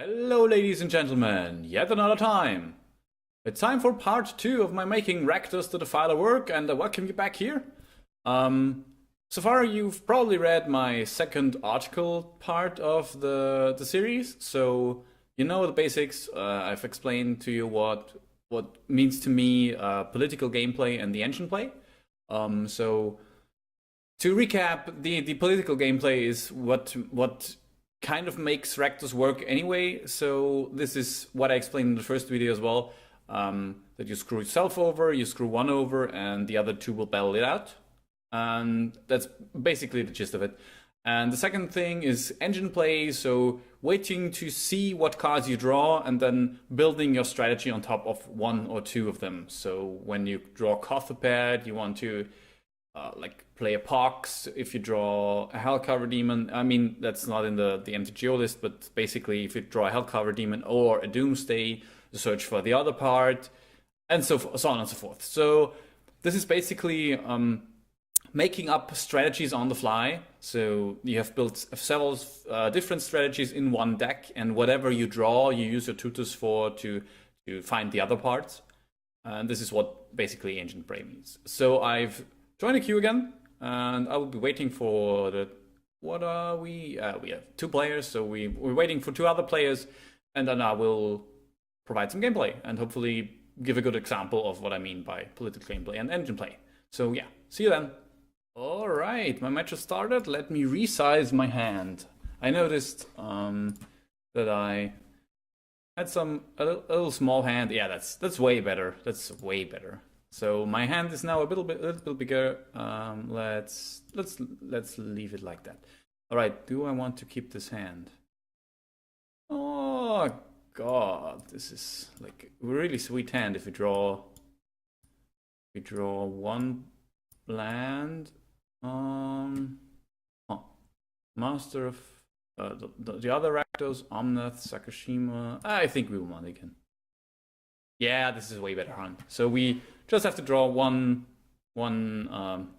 Hello ladies and gentlemen, yet another time. It's time for part 2 of my making Rakdos the Defiler work, and I welcome you back here. So far you've probably read my second article part of the series, so you know the basics. I've explained to you what means to me political gameplay and the engine play. So to recap, the political gameplay is what kind of makes Rakdos work anyway. So this is what I explained in the first video as well, that you screw yourself over, you screw one over, and the other two will battle it out. And that's basically the gist of it. And the second thing is engine play, so waiting to see what cards you draw and then building your strategy on top of one or two of them. So when you draw Cothopad, you want to like play a Pox. If you draw a Hellcarver Demon, I mean, that's not in the MTGO list, but basically if you draw a Hellcarver Demon or a Doomsday, you search for the other part, and so on and so forth. So this is basically making up strategies on the fly. So you have built several different strategies in one deck, and whatever you draw, you use your tutors for to find the other parts. And this is what basically Engine Play means. So I've joined the queue again, and I will be waiting for the... What are we? We have 2 players, so we're waiting for 2 other players, and then I will provide some gameplay and hopefully give a good example of what I mean by political gameplay and engine play. So yeah, see you then. Alright, my match has started. Let me resize my hand. I noticed that I had a little small hand. Yeah, that's way better. That's way better. So my hand is now a little bit bigger. Let's leave it like that. All right. Do I want to keep this hand? Oh God, this is like a really sweet hand. If we draw one land. Master of the other Rakdos, Omnath, Sakashima. I think we will win again. Yeah, this is way better hand. So we just have to draw one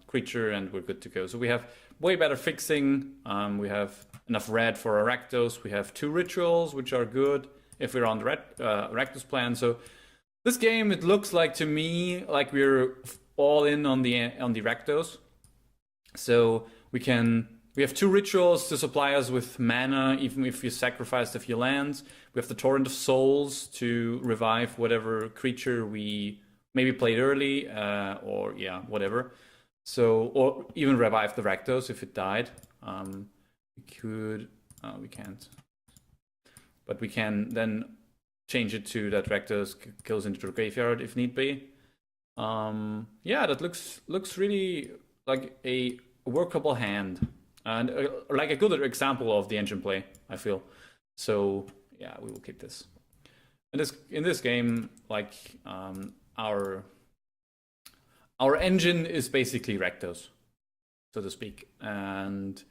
creature and we're good to go. So we have way better fixing. We have enough red for our Rakdos. We have 2 rituals, which are good if we're on the Rakdos plan. So this game, it looks like to me like we're all in on the Rakdos. So we have 2 rituals to supply us with mana, even if you sacrificed a few lands. We have the Torrent of Souls to revive whatever creature we maybe played early, or yeah, whatever. So, or even revive the Rakdos if it died. We could, we can't. But we can then change it to that Rakdos goes into the graveyard if need be. Yeah, that looks really like a workable hand. And like a good example of the engine play, I feel. So yeah, we will keep this. In this game, like our engine is basically Rakdos, so to speak. And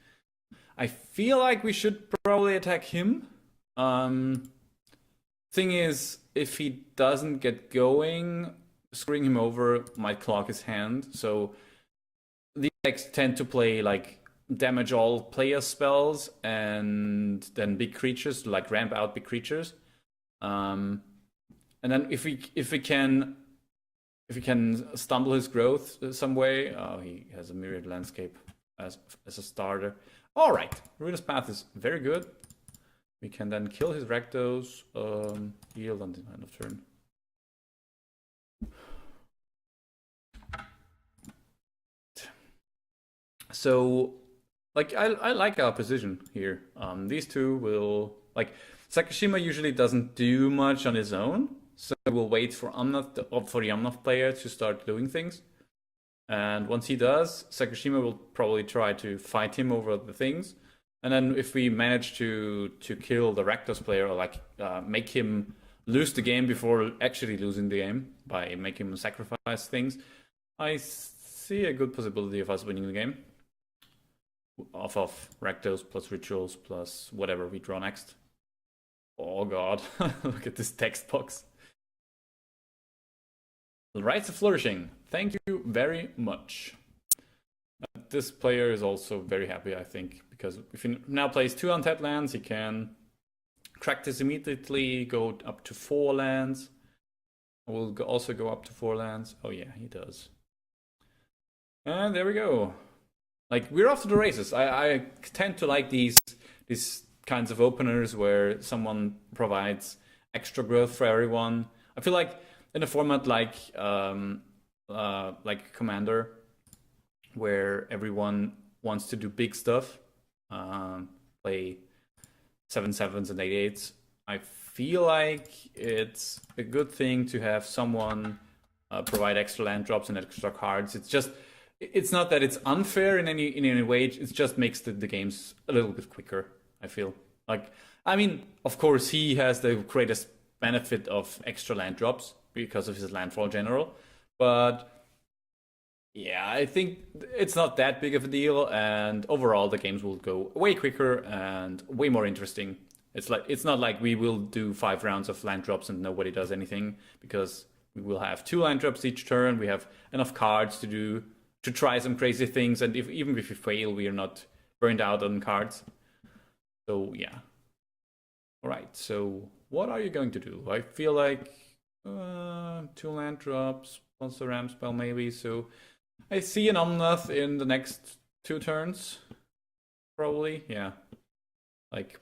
I feel like we should probably attack him. Thing is, if he doesn't get going, screwing him over might clog his hand. So the decks tend to play like damage all player spells and then big creatures, like ramp out big creatures. And then if we can stumble his growth some way, he has a Myriad Landscape as a starter. All right, Ruinous Path is very good. We can then kill his Rakdos, yield on the end of turn. So, like, I like our position here. These 2 will, like, Sakashima usually doesn't do much on his own, so we'll wait for the Omnath player to start doing things. And once he does, Sakashima will probably try to fight him over the things. And then if we manage to kill the Rakdos player, or like make him lose the game before actually losing the game by making him sacrifice things, I see a good possibility of us winning the game. Off of Rakdos plus rituals plus whatever we draw next. Oh God, look at this text box. The Rites of Flourishing. Thank you very much. This player is also very happy, I think, because if he now plays 2 untapped lands, he can crack this immediately, go up to 4 lands. We'll also go up to 4 lands. Oh yeah, he does. And there we go. Like, we're off to the races. I tend to like these kinds of openers where someone provides extra growth for everyone. I feel like in a format like Commander, where everyone wants to do big stuff, play 7/7s and 8/8s, I feel like it's a good thing to have someone provide extra land drops and extra cards. It's not that it's unfair in any way. It just makes the games a little bit quicker, I feel. Like, I mean, of course, he has the greatest benefit of extra land drops because of his landfall general. But yeah, I think it's not that big of a deal. And overall, the games will go way quicker and way more interesting. It's not like we will do 5 rounds of land drops and nobody does anything, because we will have 2 land drops each turn. We have enough cards to try some crazy things, and even if we fail, we are not burned out on cards. So yeah. All right. So what are you going to do? I feel like 2 land drops plus a ramp spell maybe. So I see an Omnath in the next 2 turns, probably. Yeah. Like,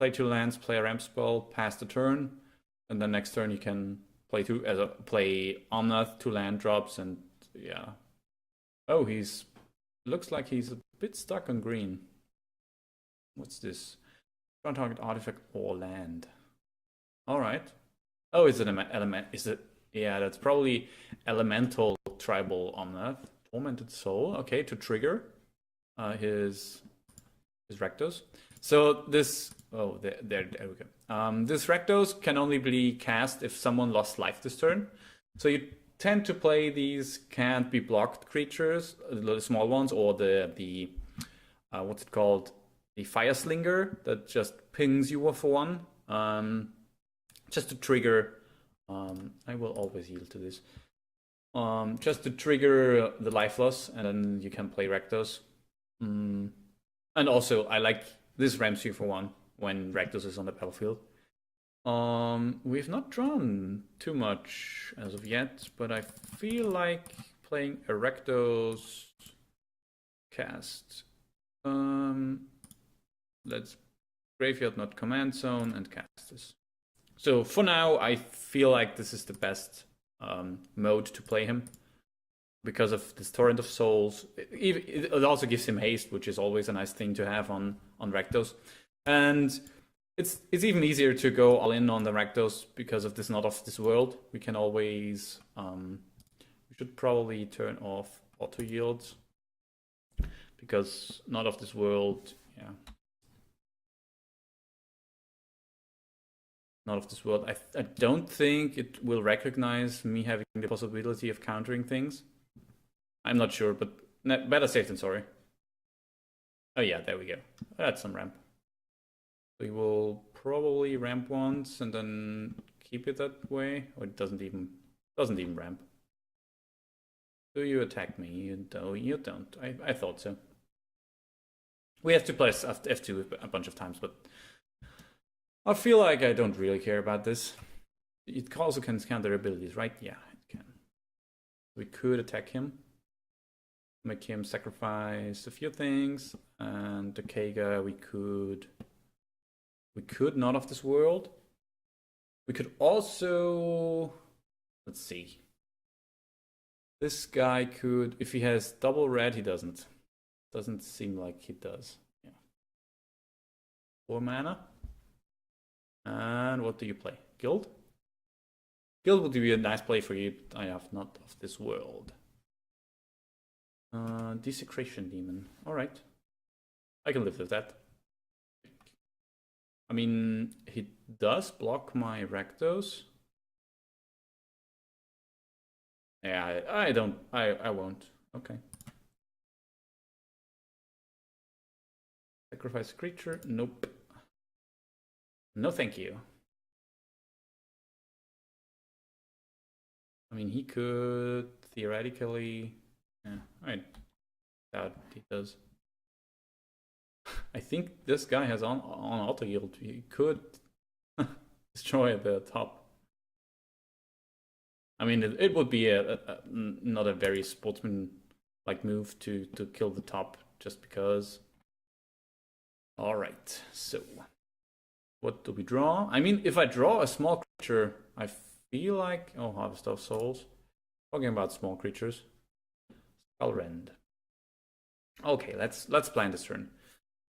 play 2 lands, play a ramp spell, pass the turn, and then next turn you can play Omnath, 2 land drops, and yeah. Oh, looks like he's a bit stuck on green. What's this? Don't target artifact or land. All right. Oh, is it an element? Is it? Yeah, that's probably elemental tribal Omnath. Tormented Soul. Okay, to trigger his Rakdos. So this. Oh, there we go. This Rakdos can only be cast if someone lost life this turn. So you tend to play these can't be blocked creatures, the small ones, or the what's it called? The Fire Slinger that just pings you for 1. Just to trigger. I will always yield to this. Just to trigger the life loss, and then you can play Rakdos. And also, I like this ramps you for 1 when Rakdos is on the battlefield. We've not drawn too much as of yet, but I feel like playing a Rakdos cast. Let's graveyard, not command zone, and cast this. So for now, I feel like this is the best mode to play him because of this Torrent of Souls. It also gives him haste, which is always a nice thing to have on Rakdos. And it's even easier to go all in on the Rakdos because of this Not of This World. We can always... we should probably turn off auto yields, because Not of This World... Yeah. Not of This World. I don't think it will recognize me having the possibility of countering things. I'm not sure, but better safe than sorry. Oh yeah, there we go. That's some ramp. We will probably ramp once and then keep it that way. Or it doesn't even ramp. Do you attack me? You don't. I thought so. We have to play F2 a bunch of times, but I feel like I don't really care about this. It also can counter abilities, right? Yeah, it can. We could attack him, make him sacrifice a few things, and the Kega we could Not of This World. We could also, let's see. This guy could, if he has double red, he doesn't. Doesn't seem like he does. Yeah. 4 mana. And what do you play? Guild? Guild would be a nice play for you. I have Not of This World. Desecration Demon. Alright. I can live with that. I mean, he does block my Rakdos. Yeah, I won't. Okay. Sacrifice a creature? Nope. No thank you. I mean, he could theoretically... Yeah, I doubt he does. I think this guy has on auto yield. He could destroy at the top. I mean, it would be not a very sportsman-like move to kill the top just because. All right, so what do we draw? I mean, if I draw a small creature, I feel like Harvest of Souls. Talking about small creatures, Skullrend. Okay, let's plan this turn.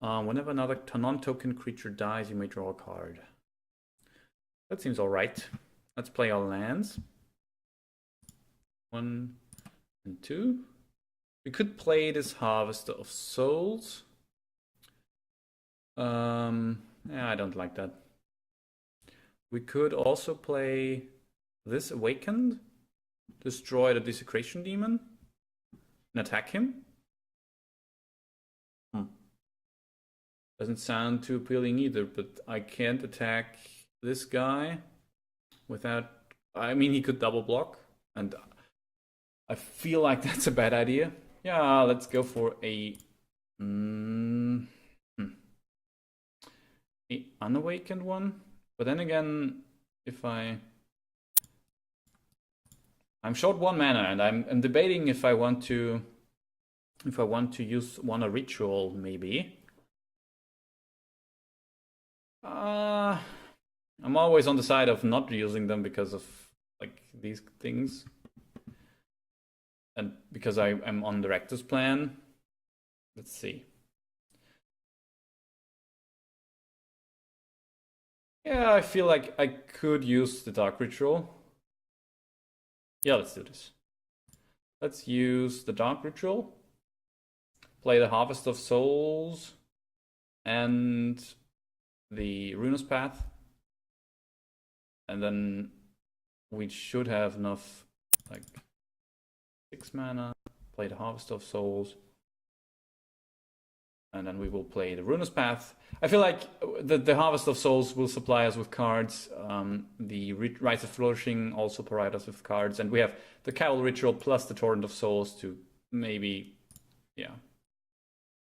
Whenever another non-token creature dies, you may draw a card. That seems all right. Let's play our lands. 1 and 2. We could play this Harvester of Souls. Yeah, I don't like that. We could also play this Awakened, destroy the Desecration Demon, and attack him. Doesn't sound too appealing either, but I can't attack this guy without. I mean, he could double block, and I feel like that's a bad idea. Yeah, let's go for a unawakened one. But then again, if I'm short 1 mana, and I'm debating if I want to use a ritual, maybe. I'm always on the side of not using them because of like these things, and because I'm on the Rakdos plan. Let's see. Yeah, I feel like I could use the Dark Ritual. Yeah, let's do this. Let's use the Dark Ritual. Play the Harvest of Souls and the Ruinous Path. And then we should have enough, like 6 mana. Play the Harvest of Souls. And then we will play the Ruinous Path. I feel like the Harvest of Souls will supply us with cards. The Rites of Flourishing also provide us with cards. And we have the Caval Ritual plus the Torrent of Souls to maybe, yeah,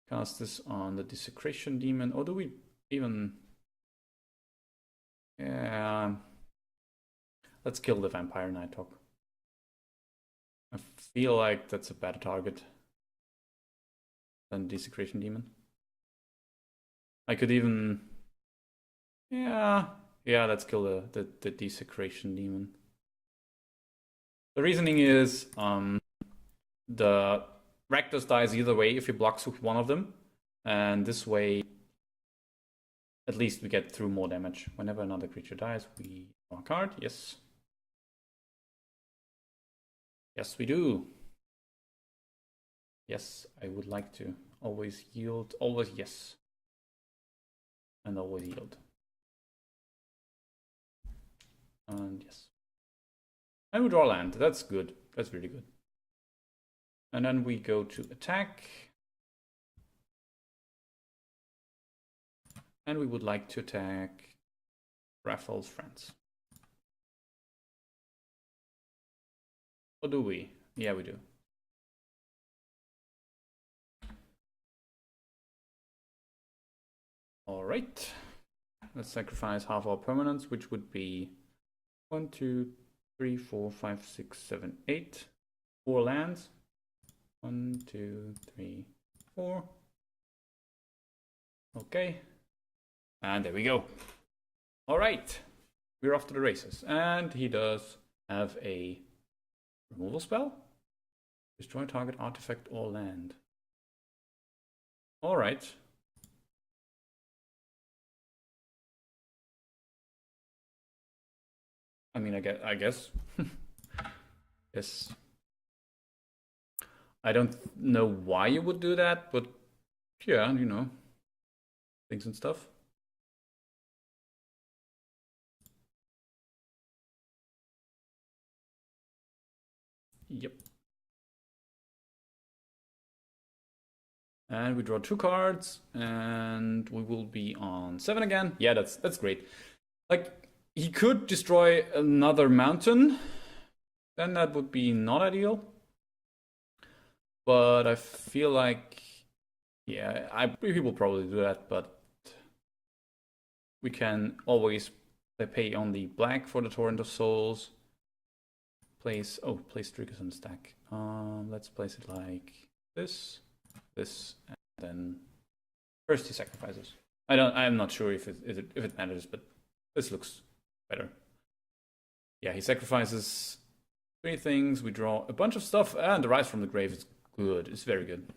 cast this on the Desecration Demon. Or do we even... Yeah... Let's kill the Vampire Nighthawk. I feel like that's a better target than Desecration Demon. I could even... Yeah, let's kill the Desecration Demon. The reasoning is the Rakdos dies either way if he blocks with one of them. And this way, at least we get through more damage. Whenever another creature dies, we draw a card. Yes. Yes, we do. Yes, I would like to. Always yield. Always yes. And always yield. And yes. And we draw land. That's good. That's really good. And then we go to attack. And we would like to attack Raphael's friends. Or do we? Yeah, we do. All right. Let's sacrifice half our permanents, which would be 1, 2, 3, 4, 5, 6, 7, 8. 4 lands. 1, 2, 3, 4. Okay. And there we go. All right. We're off to the races. And he does have a removal spell. Destroy target artifact or land. All right. I mean, I guess. Yes. I don't know why you would do that, but yeah, you know, things and stuff. Yep. And we draw 2 cards, and we will be on 7 again. Yeah, that's great. Like, he could destroy another mountain, then that would be not ideal. But I feel like, yeah, we will probably do that, but we can always They pay only black for the Torrent of Souls. Place triggers on the stack. Let's place it like this, and then first he sacrifices. I'm not sure if it matters, but this looks better. Yeah, he sacrifices 3 things. We draw a bunch of stuff, and the Rise from the Grave is good. It's very good.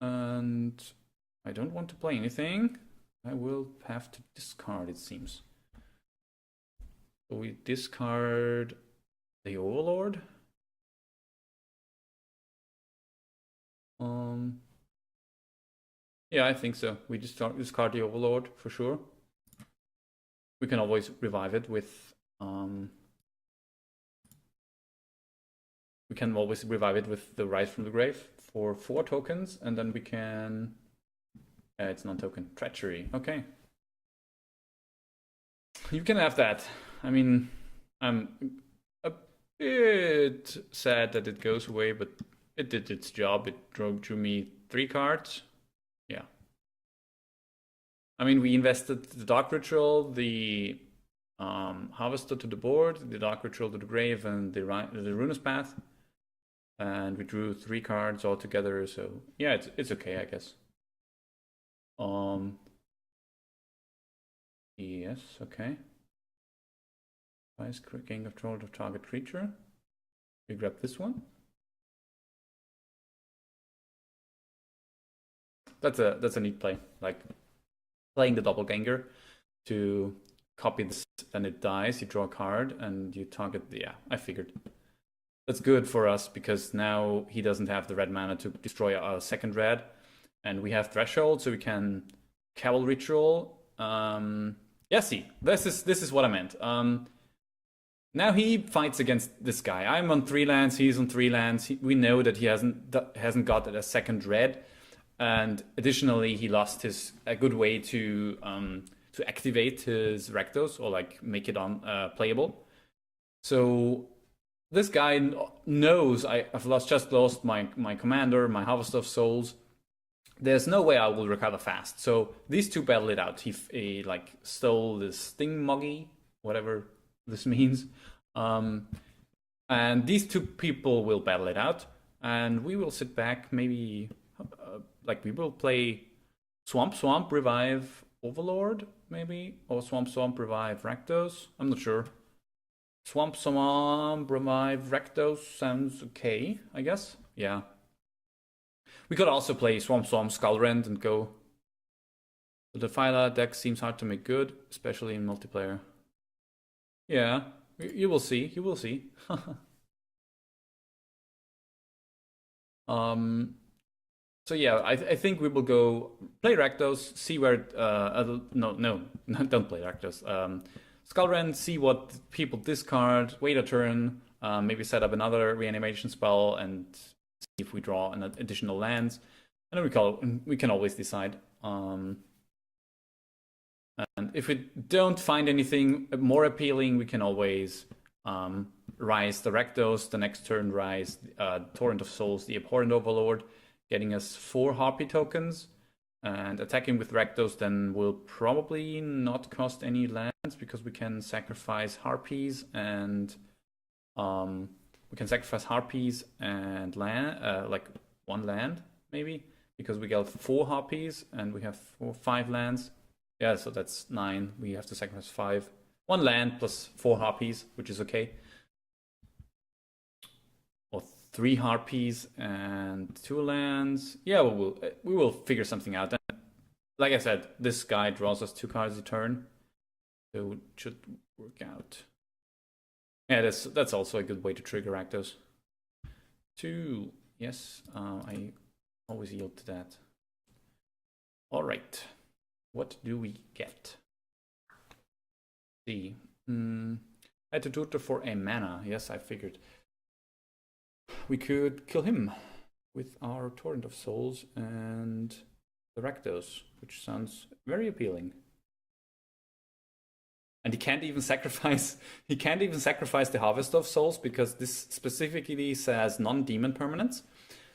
And I don't want to play anything. I will have to discard, it seems. So we discard the Overlord. Yeah, I think so. We discard the Overlord for sure. We can always revive it with the Rise from the Grave for 4 tokens, and then we can it's non-token treachery. Okay, you can have that. I mean, I'm a bit sad that it goes away, but it did its job. It drew me 3 cards. Yeah. I mean, we invested the Dark Ritual, the Harvester to the board, the Dark Ritual to the grave, and the Ruinous Path. And we drew 3 cards altogether, so yeah, it's okay, I guess. Yes, okay. Twice gain control of target creature. We grab this one. That's a neat play, like playing the doppelganger to copy this, and it dies. You draw a card and you target. Yeah, I figured. That's good for us because now he doesn't have the red mana to destroy our second red, and we have Threshold, so we can Cabal Ritual. Yeah, see, this is what I meant. Now he fights against this guy. I'm on 3 lands. He's on 3 lands. We know that he hasn't got a second red, and additionally, he lost a good way to activate his Rakdos or like make it playable. So this guy knows I've just lost my commander, my Harvester of Souls. There's no way I will recover fast. So these two battle it out. He like stole this Stingmoggy, whatever this means. And these 2 people will battle it out. And we will sit back, maybe like we will play Swamp, revive Overlord, maybe? Or Swamp, revive Rakdos. I'm not sure. Swamp, revive Rakdos sounds okay, I guess. Yeah. We could also play Swamp, Skullrend and go. The Defiler deck seems hard to make good, especially in multiplayer. Yeah, you will see. You will see. So yeah, I think we will go play Rakdos, see where no, don't play Rakdos. Skullrend, see what people discard, wait a turn, maybe set up another reanimation spell and see if we draw an additional lands, and then we can always decide. And if we don't find anything more appealing, we can always rise the Rakdos, the next turn rise Torrent of Souls, the Abhorrent Overlord, getting us 4 Harpy tokens, and attacking with Rakdos then will probably not cost any lands because we can sacrifice Harpies and land, like 1 land maybe, because we got 4 Harpies and we have 5 lands. Yeah, so that's 9. We have to sacrifice 5. 1 land plus 4 Harpies, which is okay. Or 3 Harpies and 2 lands. Yeah, we will figure something out. And like I said, this guy draws us 2 cards a turn, so it should work out. Yeah, that's also a good way to trigger Rakdos. 2, yes, I always yield to that. All right, what do we get? See, I had to tutor for a mana. Yes, I figured. We could kill him with our Torrent of Souls and the Rakdos, which sounds very appealing. And he can't even sacrifice the Harvest of Souls because this specifically says non-demon permanents.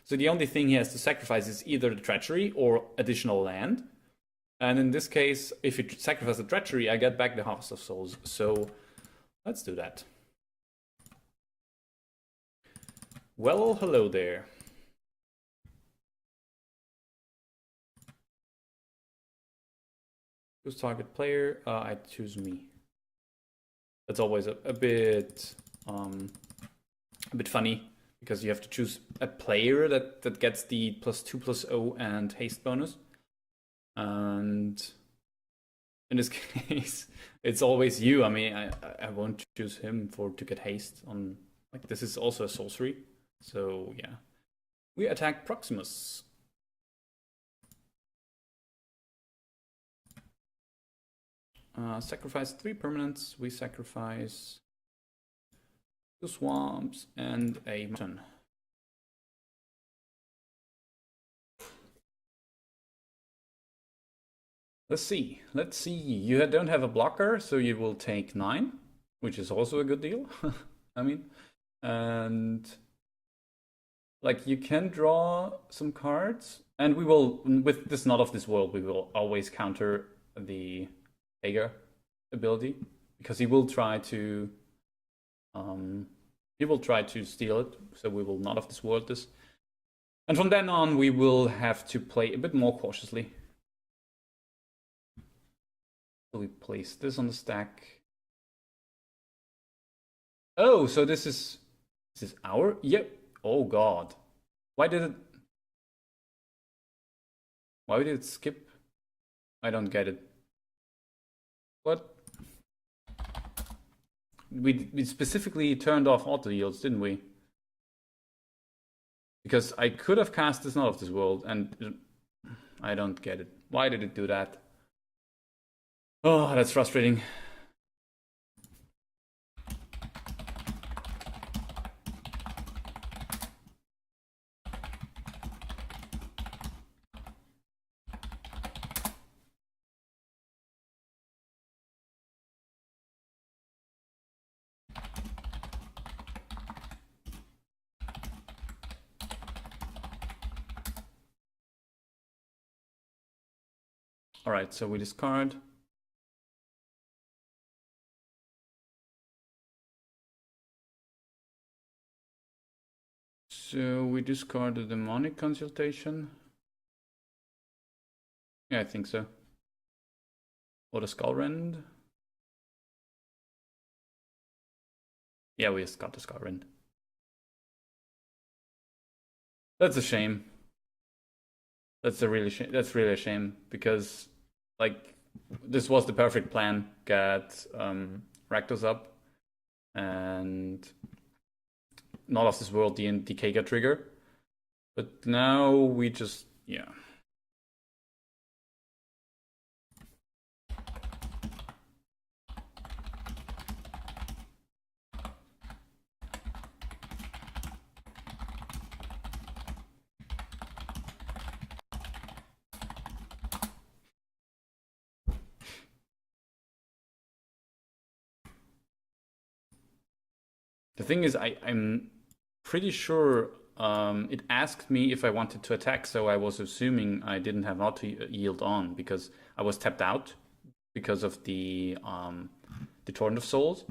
So the only thing he has to sacrifice is either the Treachery or additional land. And in this case, if you sacrifice a treachery, I get back the Harvest of Souls. So let's do that. Well, hello there. Choose target player. I choose me. That's always a bit funny because you have to choose a player that gets the +2/+0 and haste bonus. And in this case, it's always you. I mean, I won't choose him to get haste on. Like, this is also a sorcery. So yeah, we attack Proximus. Sacrifice 3 permanents. We sacrifice 2 swamps and a mountain. Let's see. You don't have a blocker, so you will take 9, which is also a good deal. I mean, and like, you can draw some cards, and we will, with this Not of This World, we will always counter the Hager ability, because he will try to steal it, so we will Not of This World this. And from then on, we will have to play a bit more cautiously. So we place this on the stack. Oh, so this is our? Yep. Oh god. Why did it skip? I don't get it. What? We specifically turned off auto yields, didn't we? Because I could have cast this Not of This World, and I don't get it. Why did it do that? Oh, that's frustrating. All right, so we discard. So we discard the Demonic Consultation. Yeah, I think so. Or the Skullrend. Yeah, we just got the Skullrend. That's a shame. That's really a shame, because like, this was the perfect plan. Get Rakdos up and Not of This World, the Kega trigger. But now we just, yeah. The thing is, I'm pretty sure it asked me if I wanted to attack, so I was assuming I didn't have auto yield on, because I was tapped out because of the Torrent of Souls,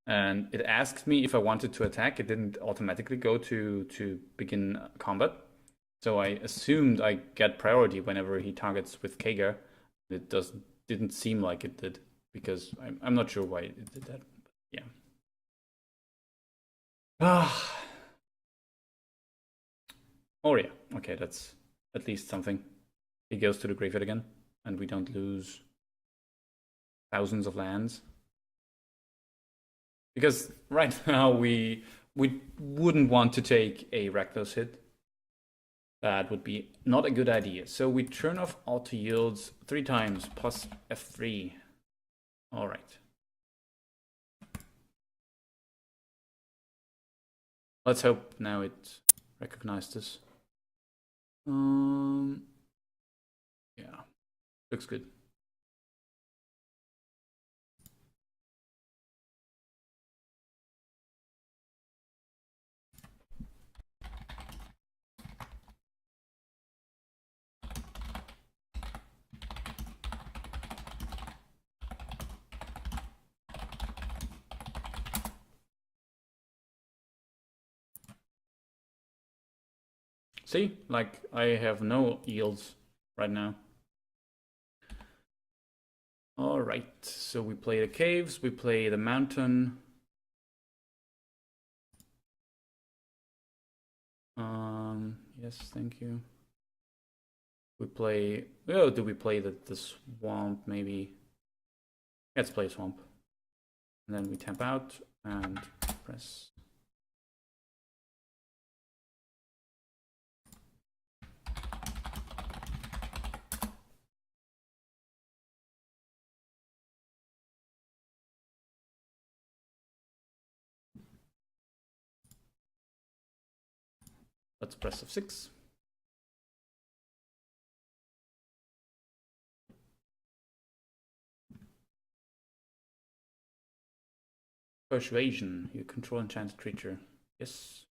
and it asked me if I wanted to attack. It didn't automatically go to begin combat, so I assumed I get priority whenever he targets with Kager. It didn't seem like it did, because I'm not sure why it did that. But yeah. Ah. Oh yeah, okay, that's at least something. He goes to the graveyard again, and we don't lose thousands of lands. Because right now we wouldn't want to take a Rakdos hit. That would be not a good idea. So we turn off auto yields 3 times plus F3. All right. Let's hope now it recognized us. Yeah, looks good. See, like I have no yields right now. All right, so we play the caves, we play the mountain. Yes, thank you. We play. Oh, do we play the swamp? Maybe. Let's play swamp. And then we tap out and press. Let's press F6. Persuasion. You control enchanted creature. Yes.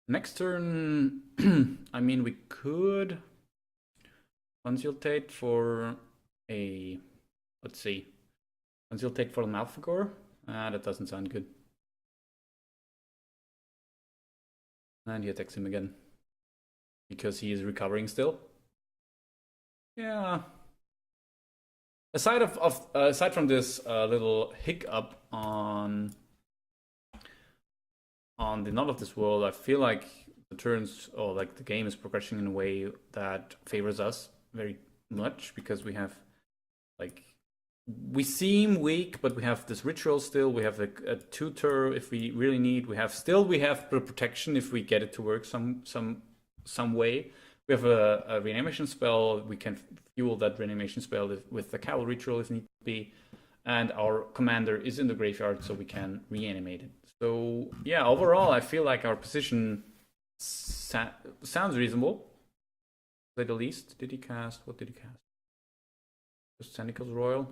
Next turn, I mean, we could consultate for a, let's see, consultate for the Malfagor. That doesn't sound good. And he attacks him again because he is recovering still. Yeah. Aside from this little hiccup on the Not of This World, I feel like the turns or like the game is progressing in a way that favors us very much because we have like we seem weak, but we have this ritual still. We have a tutor if we really need. We have the protection if we get it to work some way. We have a reanimation spell. We can fuel that reanimation spell with the cavalry ritual if need be. And our commander is in the graveyard, so we can reanimate it. So yeah, overall, I feel like our position sounds reasonable. To say the least. Did he cast? What did he cast? Just Sandikal's Royal.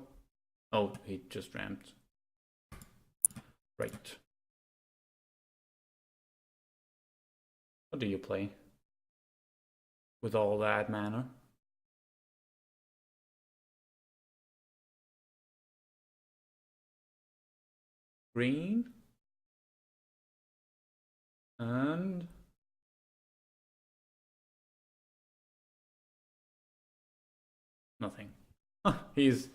Oh, he just ramped. Right. What do you play? With all that mana? Green. And nothing. He's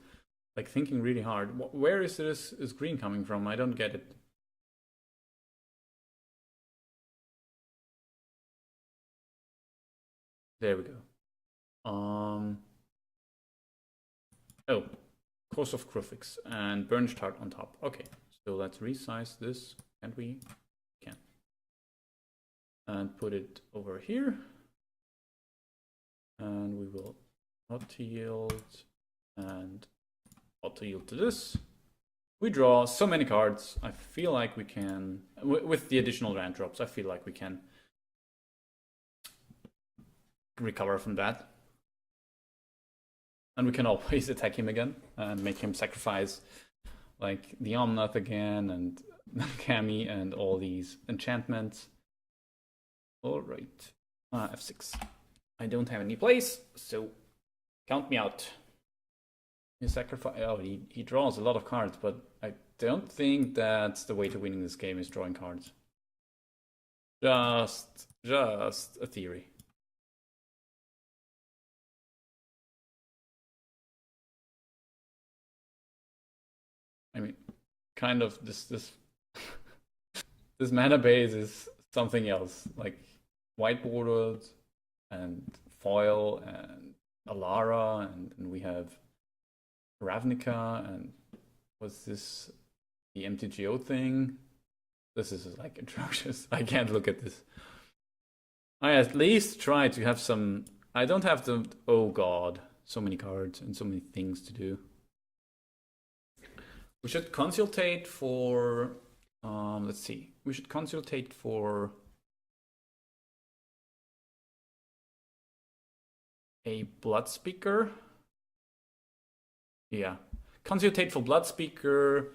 like thinking really hard. Where is this green coming from? I don't get it. There we go. Oh, Course of Krufix and Burnished Heart on top. Okay, so let's resize this. Can't we? Can. And put it over here. And we will auto yield and auto yield to this. We draw so many cards. I feel like we can, with the additional land drops, I feel like we can recover from that. And we can always attack him again and make him sacrifice like the Omnath again and Kami and all these enchantments. All right, F6. I don't have any place, so count me out. He sacrifice. Oh, he draws a lot of cards, but I don't think that's the way to winning this game is drawing cards. Just a theory. I mean, kind of this this mana base is something else, like white bordered and foil and Alara, and we have Ravnica, and what's this? The MTGO thing? This is like atrocious. I can't look at this. I at least try to have some. I don't have the. Oh god, so many cards and so many things to do. We should consultate for. Let's see. We should consultate for a Blood Speaker. Yeah. Consultate for Blood Speaker,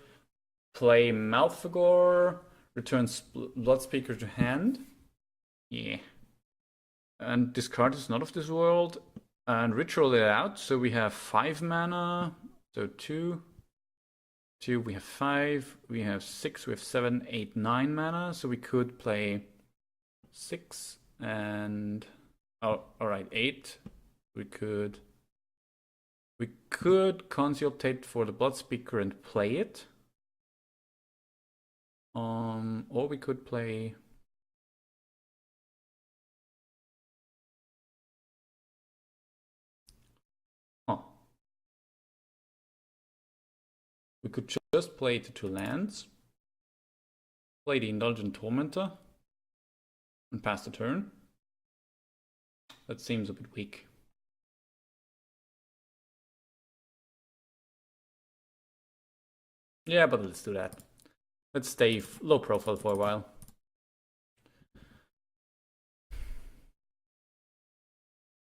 play Malfagor, returns Blood Speaker to hand. Yeah. And discard is Not of This World. And ritual it out. So we have 5 mana. So 2, 2, we have 5, we have 6, we have 7, 8, 9 mana, so we could play 6 and alright, 8. We could consultate for the Blood Speaker and play it. Or we could play we could just play the 2 lands, play the Indulgent Tormentor, and pass the turn. That seems a bit weak. Yeah, but let's do that. Let's stay low profile for a while.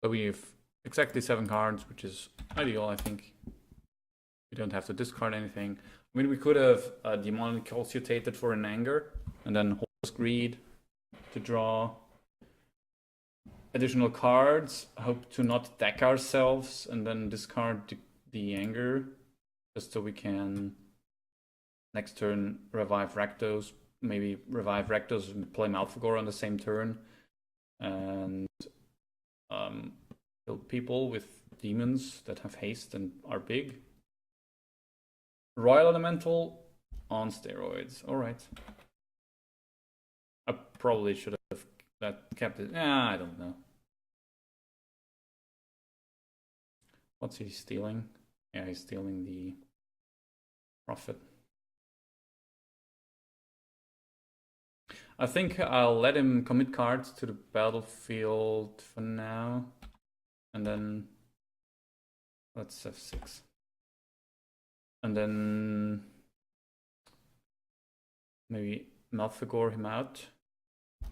So we have exactly 7 cards, which is ideal, I think. We don't have to discard anything. I mean, we could have Demonic Consultated for an Anger, and then Horse Greed to draw additional cards. Hope to not deck ourselves, and then discard the Anger, just so we can next turn revive Rakdos. Maybe revive Rakdos and play Malfegor on the same turn, and kill people with demons that have haste and are big. Royal Elemental on steroids. Alright. I probably should have kept it. I don't know. What's he stealing? Yeah, he's stealing the Prophet. I think I'll let him commit cards to the battlefield for now. And then let's have 6. And then maybe Malfegor him out.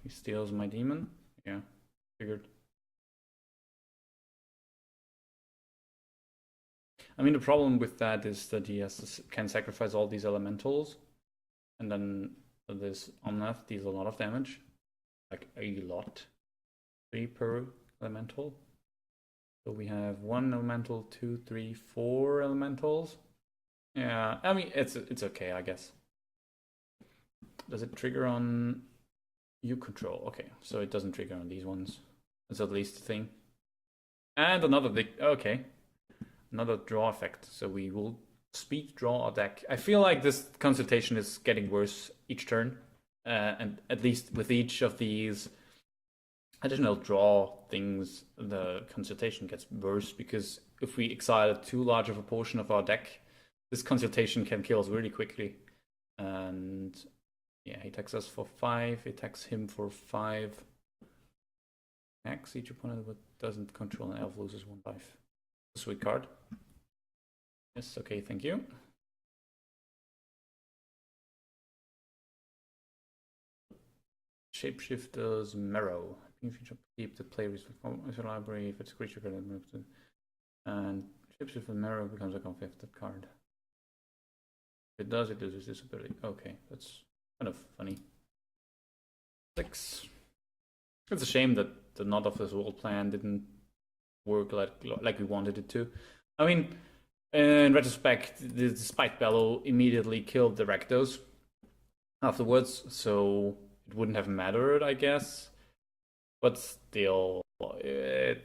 He steals my demon. Yeah, figured. I mean, the problem with that is that he can sacrifice all these elementals, and then this Omnath deals a lot of damage, like a lot. 3 per elemental. So we have 1 elemental, 2, 3, 4 elementals. Yeah, I mean, it's okay, I guess. Does it trigger on you control? Okay, so it doesn't trigger on these ones. That's at least a thing. And another another draw effect. So we will speed draw a deck. I feel like this consultation is getting worse each turn. And at least with each of these additional draw things, the consultation gets worse, because if we exile too large of a portion of our deck, this consultation can kill us really quickly. And yeah, he attacks us for 5, he attacks him for 5. Attacks each opponent that doesn't control an elf loses 1 life. A sweet card. Yes, okay, thank you. Shapeshifter's Marrow. Keep the player with a library if it's a creature card that moves to. And Shapeshifter's Marrow becomes a conflicted card. If it does, it loses this ability. Okay, that's kind of funny. 6. It's a shame that the Knot of this World plan didn't work like we wanted it to. I mean, in retrospect, the Spite Bellow immediately killed the Rakdos afterwards, so it wouldn't have mattered, I guess. But still, it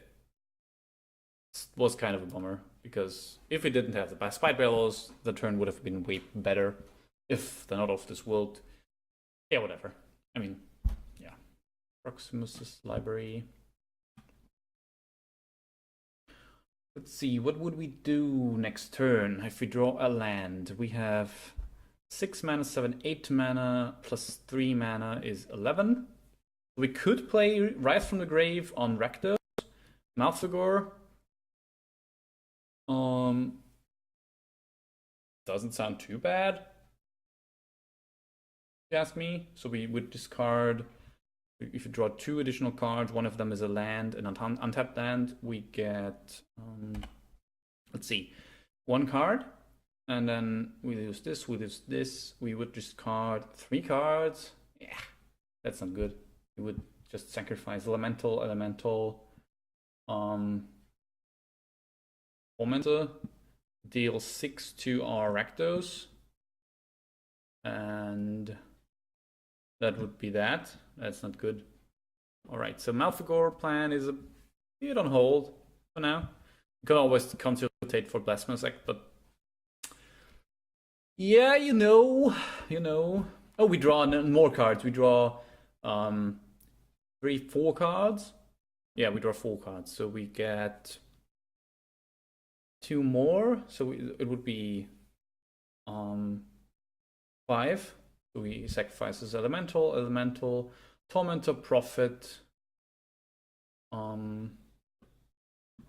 was kind of a bummer, because if we didn't have the Spite Bellows, the turn would have been way better. If the Knot of this World, yeah, whatever. I mean, yeah. Proximus's library. Let's see, what would we do next turn if we draw a land? We have 6 mana, 7, 8 mana, plus 3 mana is 11. We could play Rise from the Grave on Rakdos, Malfegor. Doesn't sound too bad, if you ask me. So we would discard, if you draw 2 additional cards, one of them is a land, and on untapped land we get, let's see, 1 card, and then we lose this, we would discard 3 cards. Yeah, that's not good. We would just sacrifice elemental, Tormentor, deal 6 to our Rakdos, And that would be that. That's not good. Alright, so Malfegor plan is a bit on hold for now. You can always consultate for Blasphemous Act, but yeah, you know. Oh, we draw more cards. We draw 4 cards. Yeah, we draw 4 cards. So we get 2 more. So it would be 5. So we sacrifice this elemental, tormentor, prophet,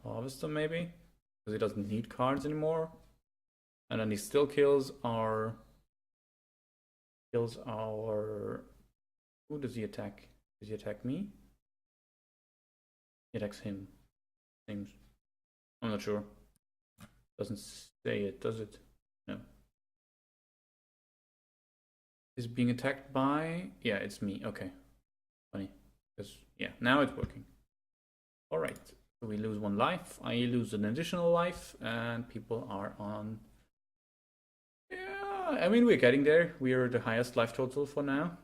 harvester maybe, because he doesn't need cards anymore. And then he still kills our. Who does he attack? Does he attack me? He attacks him. Seems. I'm not sure. Doesn't say it, does it? No. Is being attacked by? Yeah, it's me. Okay. Funny. Because yeah, now it's working. Alright. So we lose 1 life. I lose an additional life, and people are on. Yeah, I mean, we're getting there. We are the highest life total for now.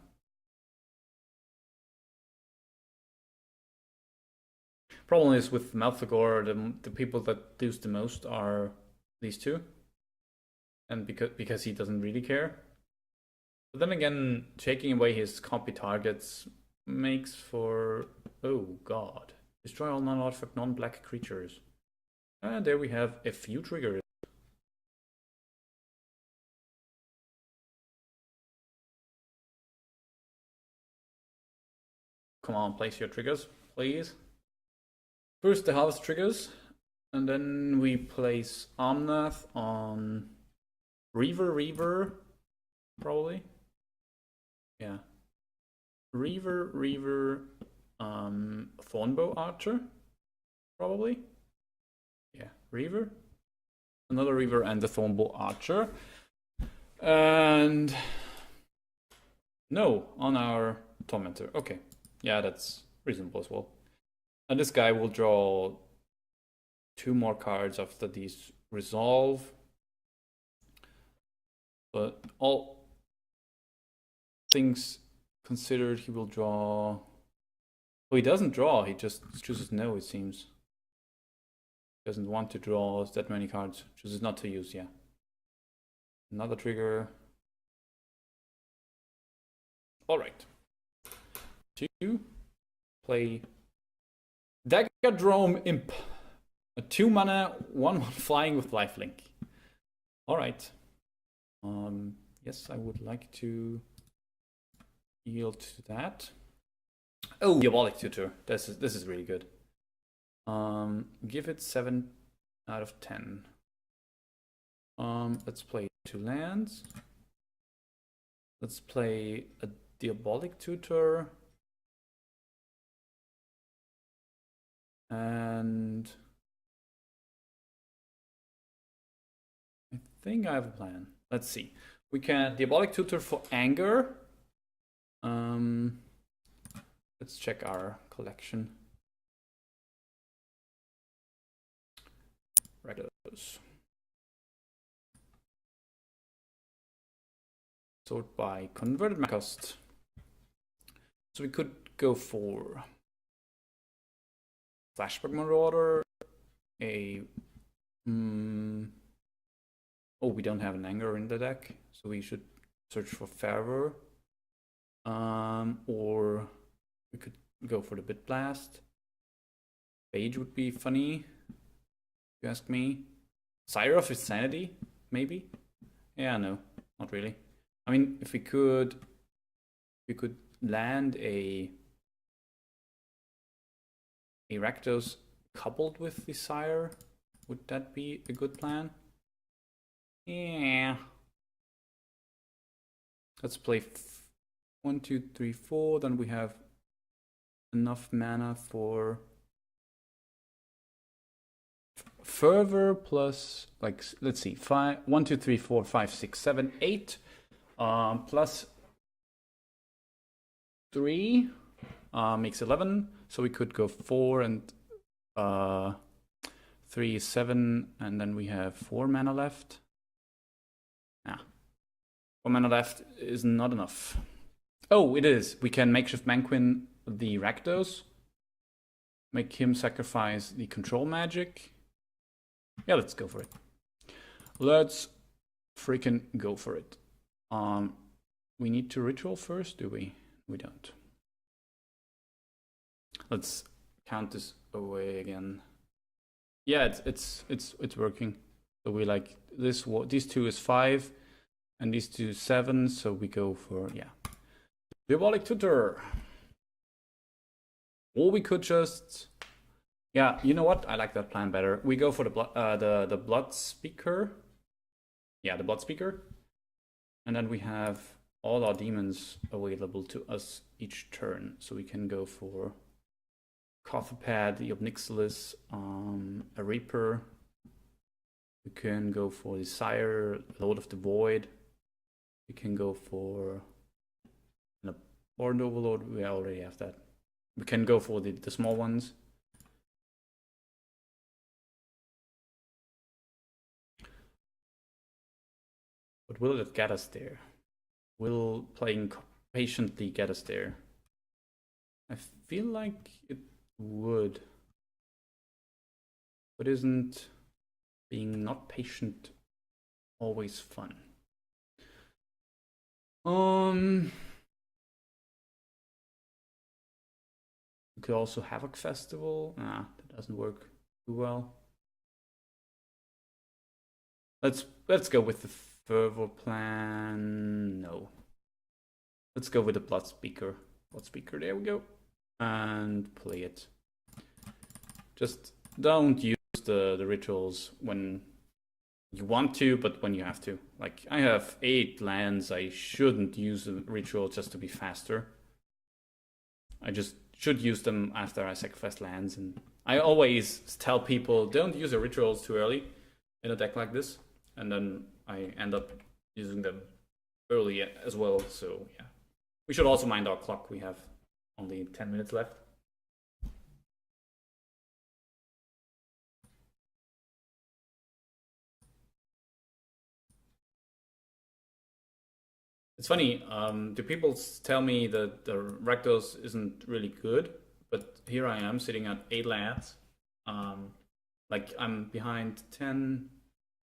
Problem is with Malfegor, the people that lose the most are these 2. And because he doesn't really care. But then again, taking away his copy targets makes for... Oh god. Destroy all non-artifact, non-black creatures. And there we have a few triggers. Come on, place your triggers, please. First the harvest triggers, and then we place Omnath on Reaver, probably. Yeah. Reaver, Thornbow Archer, probably. Yeah, Reaver. Another Reaver and the Thornbow Archer. And no, on our Tormentor. Okay. Yeah, that's reasonable as well. And this guy will draw 2 more cards after these resolve. But all things considered, he will draw... Oh, he doesn't draw, he just chooses no, it seems. He doesn't want to draw that many cards, chooses not to use, yeah. Another trigger. Alright. 2. Play Daggerdrome Imp. A 2 mana, 1/1 flying with lifelink. Alright. Yes, I would like to yield to that. Oh, Diabolic Tutor. This is really good. Give it 7 out of 10. Let's play 2 lands. Let's play a Diabolic Tutor. And I think I have a plan. Let's see. We can Diabolic Tutor for anger. Let's check our collection. Rakdos. Sort by converted mana cost. So we could go for Flashback Marauder, oh, we don't have an anger in the deck, so we should search for Fervor. Or we could go for the Bit Blast. Phage would be funny, if you ask me. Sire of Insanity, maybe? Yeah, no, not really. I mean, if we could land a Rakdos coupled with the Sire, would that be a good plan? Yeah. Let's play 1, 2, 3, 4. Then we have enough mana for Fervor plus, like, let's see, 1, 2, 3, 4, 5, 6, 7, 8. Plus 3 makes 11. So we could go 4 and 3 is 7, and then we have 4 mana left. 4 mana left is not enough. Oh, it is. We can makeshift Manquin the Rakdos. Make him sacrifice the control magic. Yeah, let's go for it. Let's freaking go for it. We need to ritual first, do we? We don't. Let's count this away again. Yeah, it's working. So we like this. These two is 5, and these two 7. So we go for Diabolic Tutor. Or we could just, yeah, you know what? I like that plan better. We go for the Blood Speaker. Yeah, the Blood Speaker, and then we have all our demons available to us each turn. So we can go for Cothopad, the Obnixilis, a Reaper. We can go for the Sire, Lord of the Void. We can go for an Abhorrent Overlord. We already have that. We can go for the small ones. But will it get us there? Will playing patiently get us there? I feel like it would. But isn't being not patient always fun? We could also Havoc Festival. That doesn't work too well. Let's go with the Fervor plan. No. Let's go with the Blood Speaker. Blood Speaker, there we go. And play it. Just don't use the rituals when you want to, but when you have to. Like, I have 8 lands, I shouldn't use a ritual just to be faster. I just should use them after I sacrifice lands, and I always tell people, don't use the rituals too early in a deck like this, and then I end up using them early as well, so yeah. We should also mind our clock, we have only 10 minutes left. It's funny, do people tell me that the Rakdos isn't really good, but here I am sitting at 8 lands. Like I'm behind 10,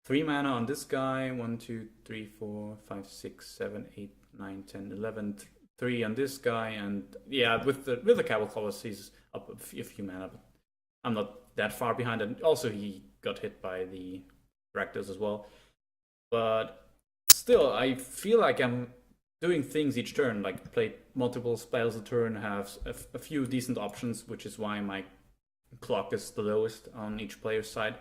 3 mana on this guy, 1, 2, 3, 4, 5, 6, 7, 8, 9, 10, 11, 3 on this guy, and yeah, with the Cabal Claws he's up a few mana, but I'm not that far behind, and also he got hit by the Rakdos as well. But still, I feel like I'm doing things each turn, like play multiple spells a turn, have a few decent options, which is why my clock is the lowest on each player's side.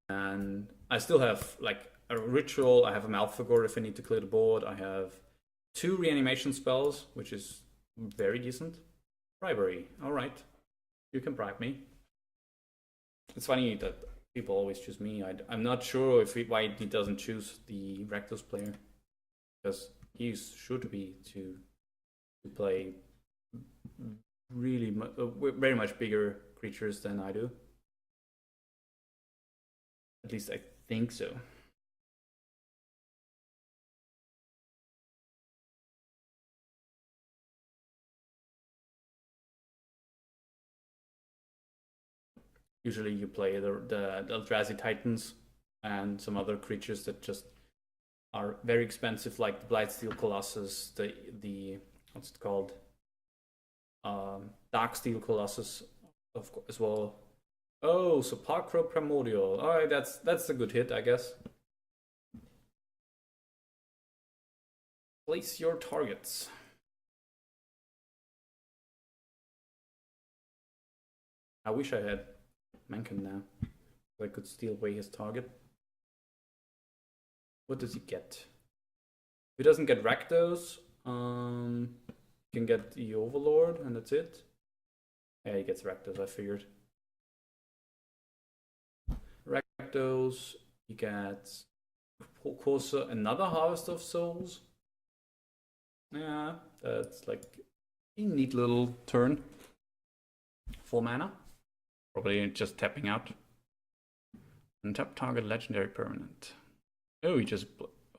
And I still have like a ritual, I have a Malfagor if I need to clear the board, I have 2 reanimation spells, which is very decent. Bribery, alright, you can bribe me. It's funny that people always choose me. I'm not sure why he doesn't choose the Rakdos player, because he's sure to be to play really very much bigger creatures than I do. At least I think so. Usually you play the Eldrazi Titans and some other creatures that just are very expensive, like the Blightsteel Colossus, the what's it called? Darksteel Colossus, of course, as well. Oh, Sepulchral Primordial. Alright, that's a good hit, I guess. Place your targets. I wish I had Mankin now, so I could steal away his target. What does he get? If he doesn't get Rakdos, he can get the Overlord, and that's it. Yeah, he gets Rakdos, I figured. Rakdos, he gets, of course, another Harvest of Souls. Yeah, that's like a neat little turn. 4 mana. Probably just tapping out. Untap target legendary permanent. Oh, he just...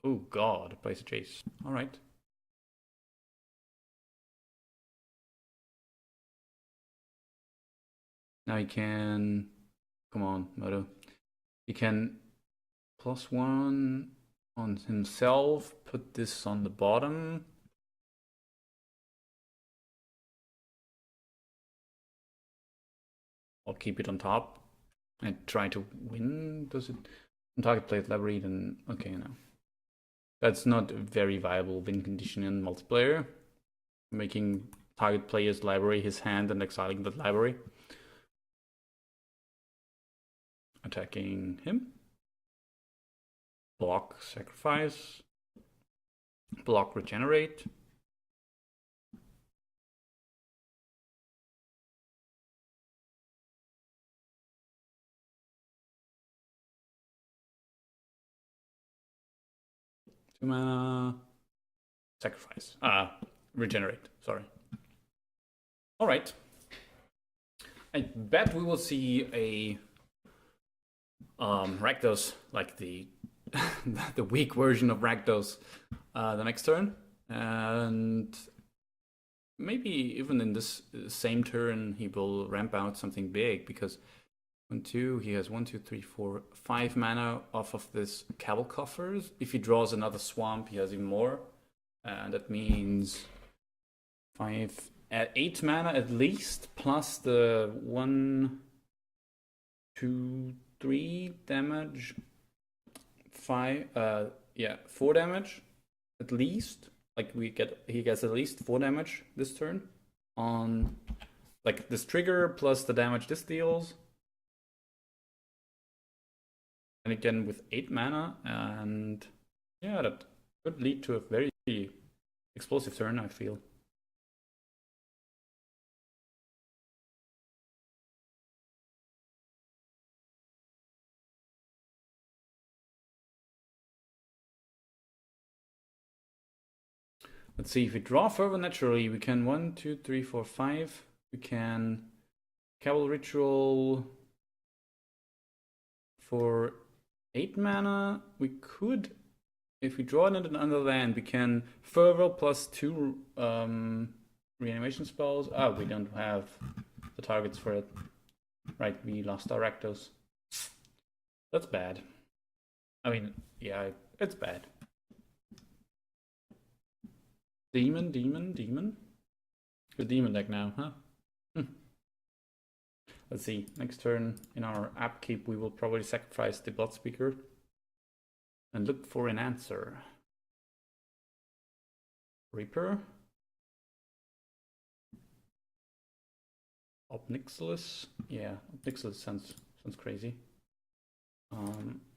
Oh god, plays a chase. Alright. Now he can... Come on, Moto. He can +1 on himself, put this on the bottom. I'll keep it on top and try to win. Does it target plays library? Then okay, no. That's not a very viable win condition in multiplayer. Making target player's library his hand and exiling that library. Attacking him. Block, sacrifice. Block, regenerate. Two mana. Sacrifice. Regenerate, sorry. Alright. I bet we will see a Rakdos, like the the weak version of Rakdos, the next turn. And maybe even in this same turn he will ramp out something big, because 1, 2, he has 1, 2, 3, 4, 5 mana off of this Cabal Coffers. If he draws another swamp, he has even more. And that means 8 mana at least, plus the 1, 2, 3 damage. 4 damage at least. Like he gets at least 4 damage this turn on like this trigger plus the damage this deals. And again with 8 mana, and yeah, that could lead to a very explosive turn, I feel. Let's see, if we draw further naturally, we can 1, 2, 3, 4, 5. We can Cabal Ritual for 8 mana. We could, if we draw it into another land, we can Fervor plus 2 reanimation spells. Oh, we don't have the targets for it. Right, we lost our Rakdos. That's bad. I mean, yeah, it's bad. Demon. Good demon deck now, huh? Let's see. Next turn in our upkeep, we will probably sacrifice the Blood Speaker and look for an answer. Reaper. Obnixilis. Yeah, Obnixilis sounds crazy.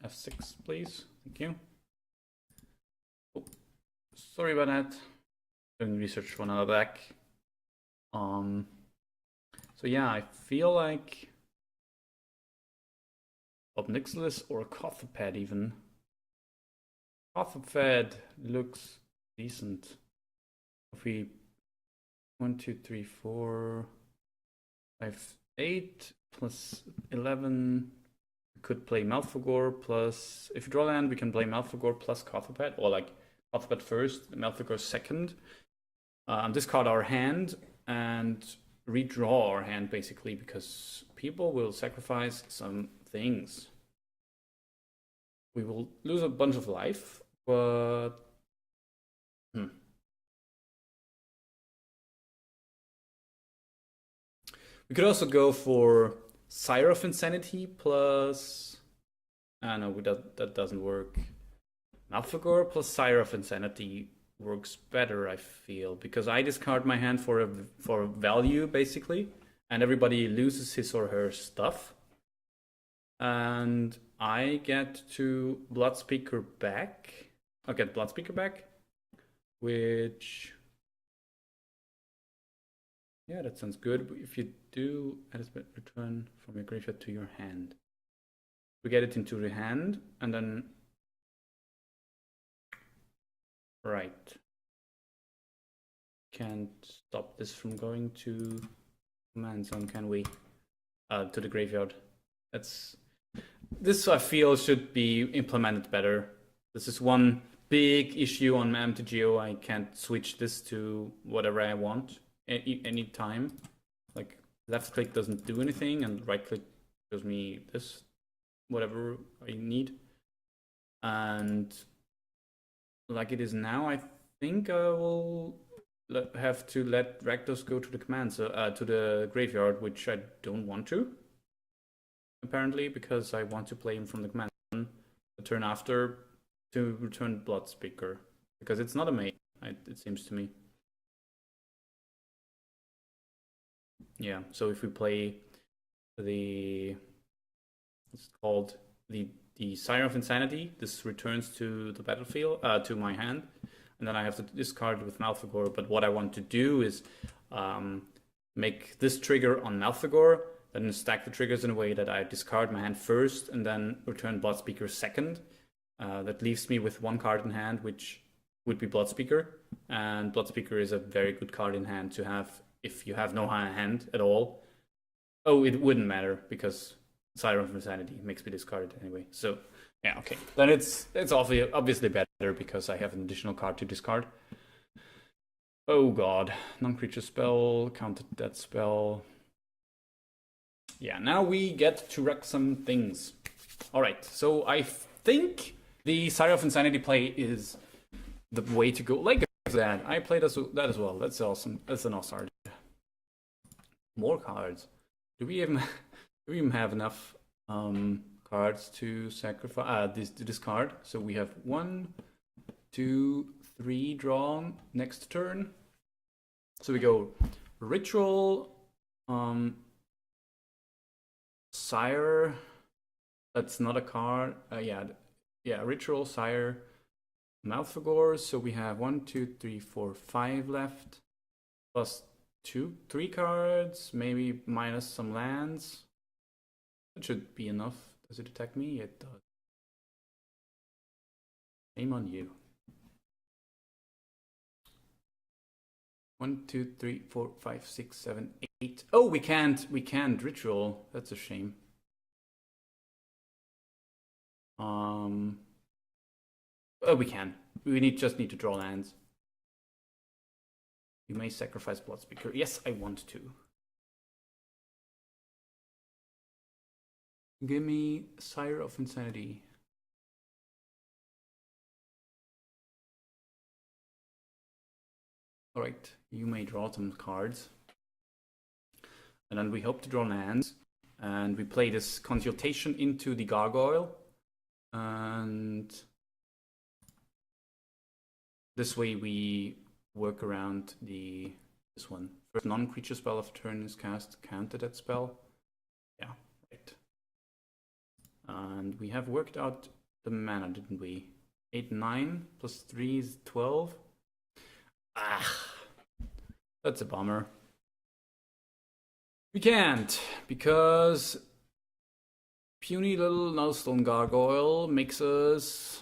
F6, please. Thank you. Oh, sorry about that. Doing research for another deck. So yeah, I feel like Obnixilis or Kothoped even. Kothoped looks decent. If we 1, 2, 3, 4, 5, 8 plus 11. We could play Malfagor plus, if we draw land, we can play Malfagor plus Kothoped, or like Kothoped first, Malfagor second. Discard our hand and redraw our hand basically, because people will sacrifice some things. We will lose a bunch of life, but we could also go for Sire of Insanity plus... no, that doesn't work. Malfagor plus Sire of Insanity works better, I feel, because I discard my hand for a value basically, and everybody loses his or her stuff, and I get to Blood Speaker back. I'll get Blood Speaker back, which, yeah, that sounds good. If you do add a return from your graveyard to your hand, we get it into the hand, and then right. Can't stop this from going to command zone, can we? To the graveyard. This I feel should be implemented better. This is one big issue on MTGO. I can't switch this to whatever I want any time. Like left click doesn't do anything, and right click gives me this, whatever I need. And like it is now, I think I will have to let Rakdos go to the command, so to the graveyard, which I don't want to, apparently, because I want to play him from the command the turn after to return Blood Speaker, because it's not a main, it seems to me. Yeah, so if we play the, it's called the Siren of Insanity, this returns to the battlefield, to my hand, and then I have to discard with Malfegor. But what I want to do is make this trigger on Malfegor, then stack the triggers in a way that I discard my hand first and then return Blood Speaker second. That leaves me with one card in hand, which would be Blood Speaker. And Blood Speaker is a very good card in hand to have if you have no hand at all. Oh, it wouldn't matter because Siren of Insanity makes me discard it anyway. So yeah, okay. Then it's obviously better because I have an additional card to discard. Oh god, non-creature spell, counter that spell. Yeah, now we get to wreck some things. Alright, so I think the Siren of Insanity play is the way to go. Like that, I played that as well. That's awesome. That's an awesome card. More cards. Do we even have enough cards to sacrifice to discard? So we have 1, 2, 3 drawn next turn. So we go Ritual, Sire. That's not a card. Yeah, Ritual, Sire, Malfegor. So we have 1, 2, 3, 4, 5 left. Plus 3 cards, maybe minus some lands. That should be enough. Does it attack me? It does. Shame on you. 1, 2, 3, 4, 5, 6, 7, 8. Oh, we can't ritual. That's a shame. Oh, we can. We just need to draw lands. You may sacrifice Blood Speaker. Yes, I want to. Give me Sire of Insanity. Alright, you may draw some cards. And then we hope to draw lands. And we play this Consultation into the Gargoyle. And this way we work around this one. First non-creature spell of turn is cast, counter that spell. Yeah, right. And we have worked out the mana, didn't we? 8, 9 plus 3 is 12. Ah, that's a bummer. We can't, because puny little Nullstone Gargoyle makes us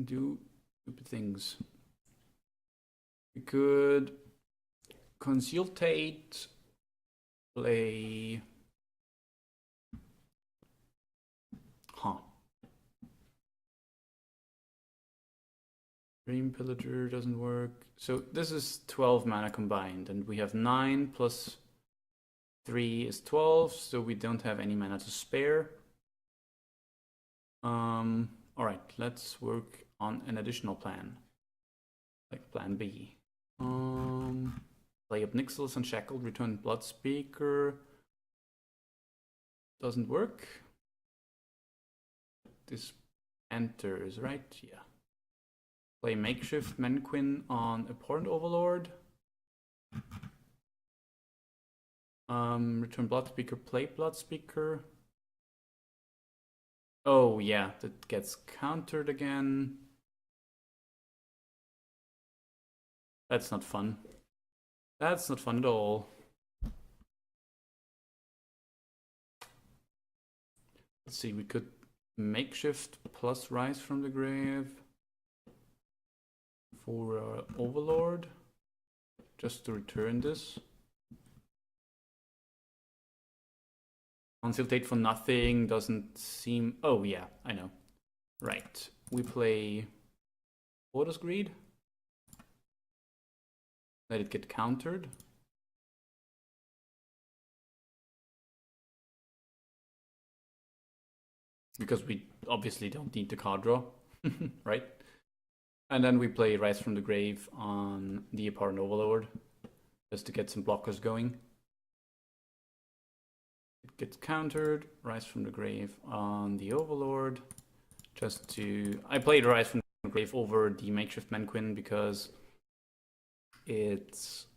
do stupid things. We could Consultate, play... Dream Pillager doesn't work. So this is 12 mana combined, and we have 9 plus 3 is 12, so we don't have any mana to spare. Alright, let's work on an additional plan. Like plan B. Play up Nixels Unshackled, return Blood Speaker. Doesn't work. This enters, right? Yeah. Play Makeshift Manquin on Abhorrent Overlord. Return Blood Speaker, play Blood Speaker. Oh yeah, that gets countered again. That's not fun. That's not fun at all. Let's see, we could Makeshift plus Rise from the Grave for Overlord, just to return this. Consultate for nothing doesn't seem... Oh, yeah, I know. Right. We play Orders Greed. Let it get countered. Because we obviously don't need the card draw, right? And then we play Rise from the Grave on the Apparent Overlord, just to get some blockers going. It gets countered, Rise from the Grave on the Overlord, just to... I played Rise from the Grave over the Makeshift Manquin because it's...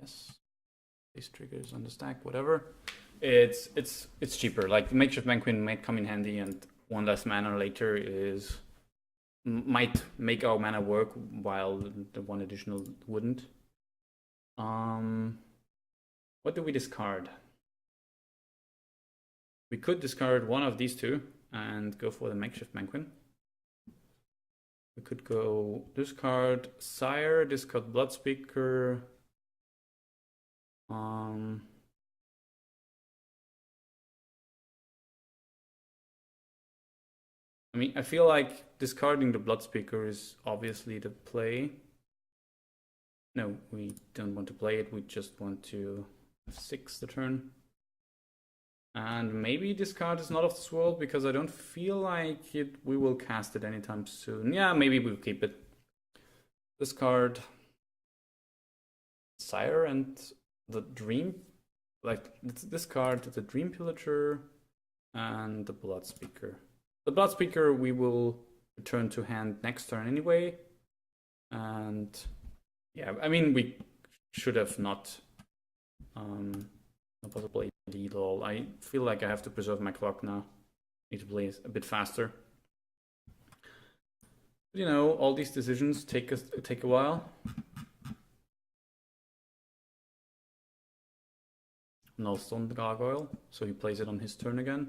yes. These triggers on the stack, whatever. It's cheaper. Like the Makeshift Manquin might come in handy, and one less mana later might make our mana work while the one additional wouldn't. What do we discard? We could discard one of these two and go for the Makeshift Manquin. We could go discard Sire, discard Bloodspeaker. I mean, I feel like discarding the Bloodspeaker is obviously the play. No, we don't want to play it. We just want to F6 the turn. And maybe discard is not of this world because I don't feel like we will cast it anytime soon. Yeah, maybe we'll keep it. Discard Sire and the Dream, like this card, the Dream Pillager and the Bloodspeaker. The Bloodspeaker we will return to hand next turn anyway. And yeah, I mean, we should have not possibly lead all. I feel like I have to preserve my clock now. Need to play a bit faster. But, you know, all these decisions take a while. Nullstone the Gargoyle, so he plays it on his turn again.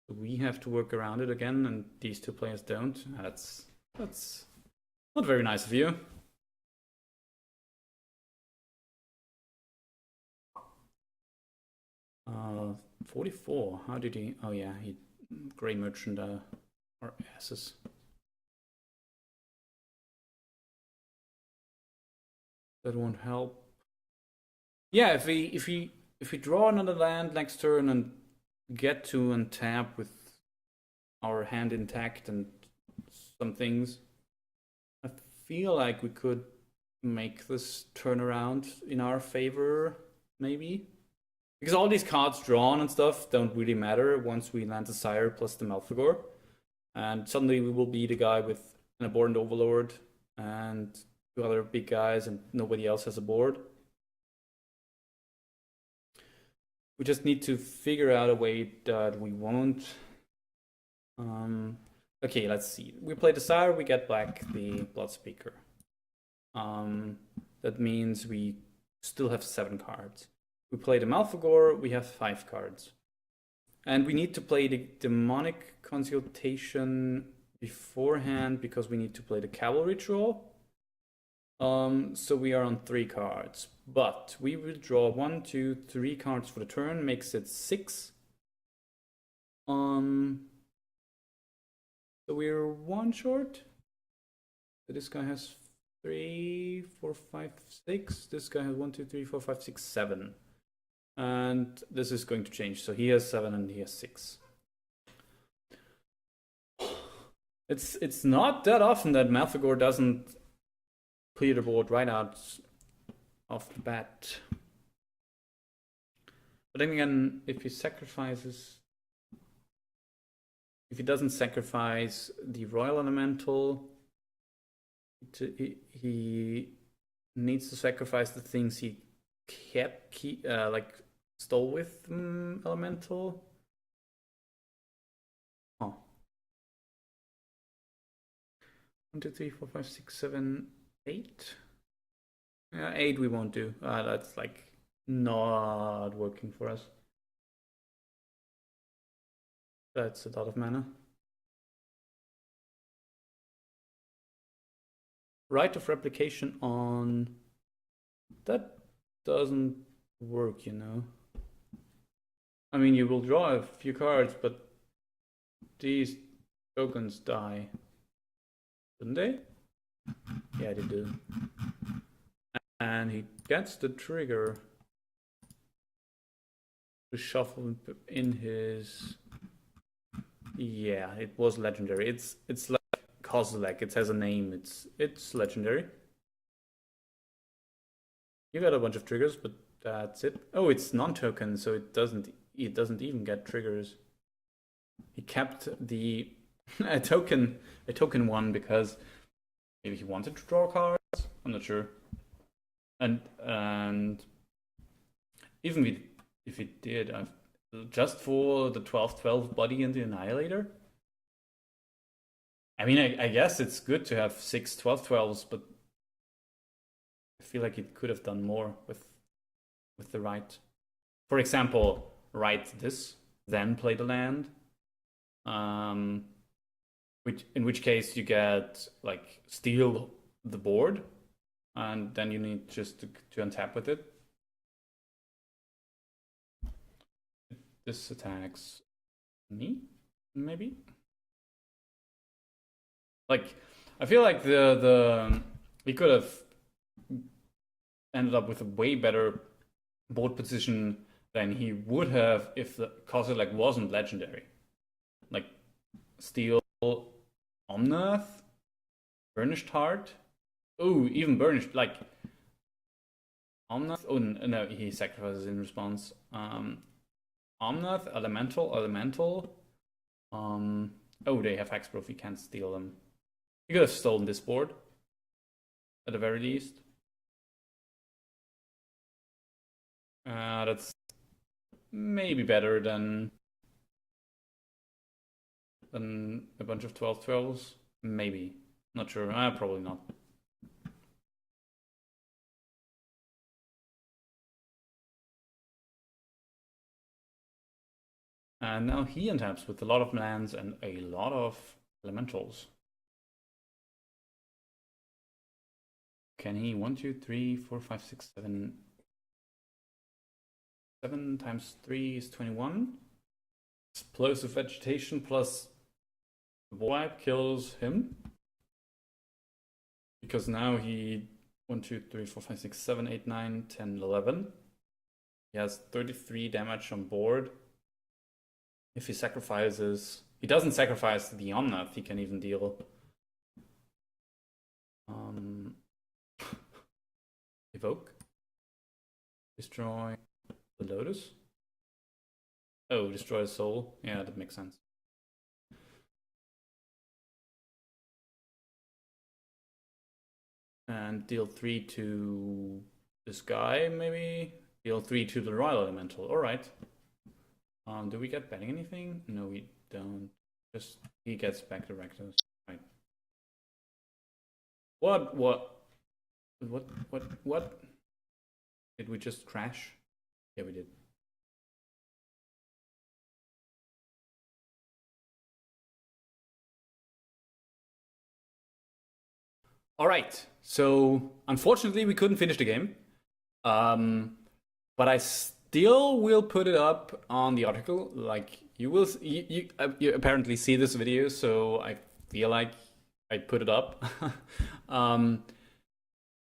So we have to work around it again, and these two players don't. That's not very nice of you. Uh, 44. How did he? Oh yeah, he Grey Merchant or asses. That won't help. Yeah, if we draw another land next turn and get to untap with our hand intact and some things, I feel like we could make this turnaround in our favor, maybe. Because all these cards drawn and stuff don't really matter once we land the Sire plus the Malfegor. And suddenly we will be the guy with an Abhorrent Overlord and two other big guys, and nobody else has a board. We just need to figure out a way that we won't. Okay, let's see. We play the Sire, we get back the Bloodspeaker. That means we still have 7 cards. We play the Malfegor, we have 5 cards. And we need to play the Demonic Consultation beforehand because we need to play the Cavalry Ritual. So we are on 3 cards, but we will draw 1, 2, 3 cards for the turn, makes it 6. So we're 1 short. So this guy has 3, 4, 5, 6. This guy has 1, 2, 3, 4, 5, 6, 7. And this is going to change. So he has 7 and he has 6. It's not that often that Malfegor doesn't clear the board right out off the bat. But then again, if he doesn't sacrifice the Royal Elemental, he needs to sacrifice the things he stole with Elemental. Oh. 1, 2, 3, 4, 5, 6, 7, 8. 8 we won't do. That's like not working for us. That's a lot of mana. Right of Replication on that doesn't work, you know. I mean, you will draw a few cards, but these tokens die. Didn't they? Yeah, they do. And he gets the trigger to shuffle in his... Yeah, it was legendary. It's like Kozilek. It has a name. It's legendary. You got a bunch of triggers, but that's it. Oh, it's non-token, so it doesn't even get triggers. He kept the a token one because maybe he wanted to draw cards. I'm not sure. And even if he did, just for the 12/12 body and the Annihilator. I mean, I guess it's good to have 6 12/12s, but I feel like it could have done more with the right. For example, write this, then play the land. In which case you get like steal the board, and then you need just to untap with it. This attacks me, maybe. Like, I feel like we could have ended up with a way better board position than he would have if the Kozilek wasn't legendary. Like, steal Omnath, Burnished Heart. Oh, even Burnished, like Omnath. Oh no, he sacrifices in response. Omnath, Elemental. Oh, they have Hexproof. We can't steal them. We could have stolen this board, at the very least. That's maybe better than a bunch of 12/12s. Maybe. Not sure. Probably not. And now he untaps with a lot of lands and a lot of elementals. Can he 1, 2, 3, 4, 5, 6, 7? 7 times 3 is 21. Explosive Vegetation plus Wipe kills him. Because now he 1, 2, 3, 4, 5, 6, 7, 8, 9, 10, 11. He has 33 damage on board. If he sacrifices... He doesn't sacrifice the Omnath, he can even deal. Evoke. Destroy the Lotus. Oh, destroy a soul. Yeah, that makes sense. And deal 3 to this guy, maybe? Deal 3 to the Royal Elemental. Alright. Do we get betting anything? No, we don't. Just he gets back to Rakdos. Right. What? Did we just crash? Yeah, we did. Alright, so unfortunately we couldn't finish the game. But I still will put it up on the article. Like, you apparently see this video, so I feel like I put it up.